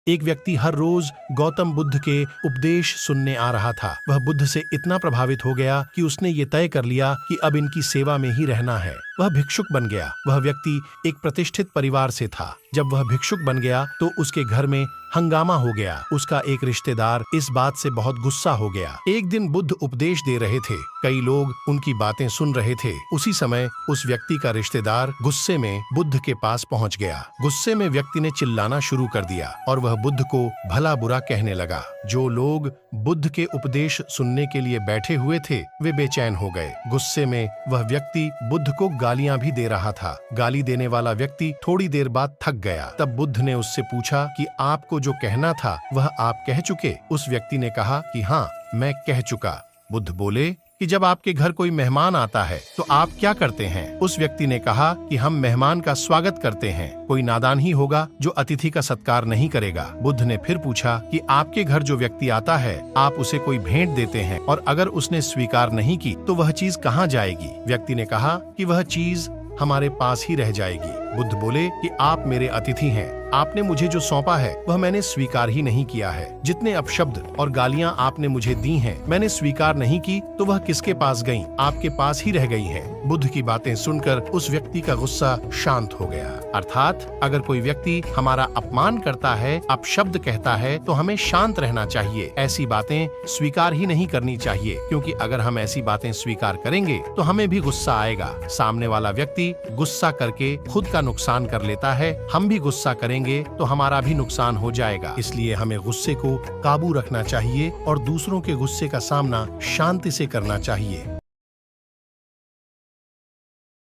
एक व्यक्ति हर रोज गौतम बुद्ध के उपदेश सुनने आ रहा था। वह बुद्ध से इतना प्रभावित हो गया कि उसने ये तय कर लिया कि अब इनकी सेवा में ही रहना है। वह भिक्षुक बन गया। वह व्यक्ति एक प्रतिष्ठित परिवार से था। जब वह भिक्षुक बन गया तो उसके घर में हंगामा हो गया। उसका एक रिश्तेदार इस बात से बहुत गुस्सा हो गया। एक दिन बुद्ध उपदेश दे रहे थे। कई लोग उनकी बातें सुन रहे थे। उसी समय उस व्यक्ति का रिश्तेदार गुस्से में बुद्ध के पास पहुंच गया। गुस्से में व्यक्ति ने चिल्लाना शुरू कर दिया और वह बुद्ध को भला बुरा कहने लगा। जो लोग बुद्ध के उपदेश सुनने के लिए बैठे हुए थे वे बेचैन हो गए। गुस्से में वह व्यक्ति बुद्ध को गालियां भी दे रहा था। गाली देने वाला व्यक्ति थोड़ी देर बाद थक गया। तब बुद्ध ने उससे पूछा कि आपको जो कहना था वह आप कह चुके? उस व्यक्ति ने कहा कि हाँ, मैं कह चुका। बुद्ध बोले कि जब आपके घर कोई मेहमान आता है तो आप क्या करते हैं? उस व्यक्ति ने कहा कि हम मेहमान का स्वागत करते हैं। कोई नादान ही होगा जो अतिथि का सत्कार नहीं करेगा। बुद्ध ने फिर पूछा कि आपके घर जो व्यक्ति आता है आप उसे कोई भेंट देते हैं और अगर उसने स्वीकार नहीं की तो वह चीज कहाँ जाएगी? व्यक्ति ने कहा कि वह चीज हमारे पास ही रह जाएगी। बुद्ध बोले कि आप मेरे अतिथि हैं। आपने मुझे जो सौंपा है वह मैंने स्वीकार ही नहीं किया है। जितने अपशब्द और गालियां आपने मुझे दी हैं मैंने स्वीकार नहीं की तो वह किसके पास गईं? आपके पास ही रह गई हैं। बुद्ध की बातें सुनकर उस व्यक्ति का गुस्सा शांत हो गया। अर्थात अगर कोई व्यक्ति हमारा अपमान करता है, अपशब्द कहता है तो हमें शांत रहना चाहिए। ऐसी बातें स्वीकार ही नहीं करनी चाहिए, क्योंकि अगर हम ऐसी बातें स्वीकार करेंगे तो हमें भी गुस्सा आएगा। सामने वाला व्यक्ति गुस्सा करके खुद का नुकसान कर लेता है। हम भी गुस्सा करेंगे तो हमारा भी नुकसान हो जाएगा। इसलिए हमें गुस्से को काबू रखना चाहिए और दूसरों के गुस्से का सामना शांति से करना चाहिए।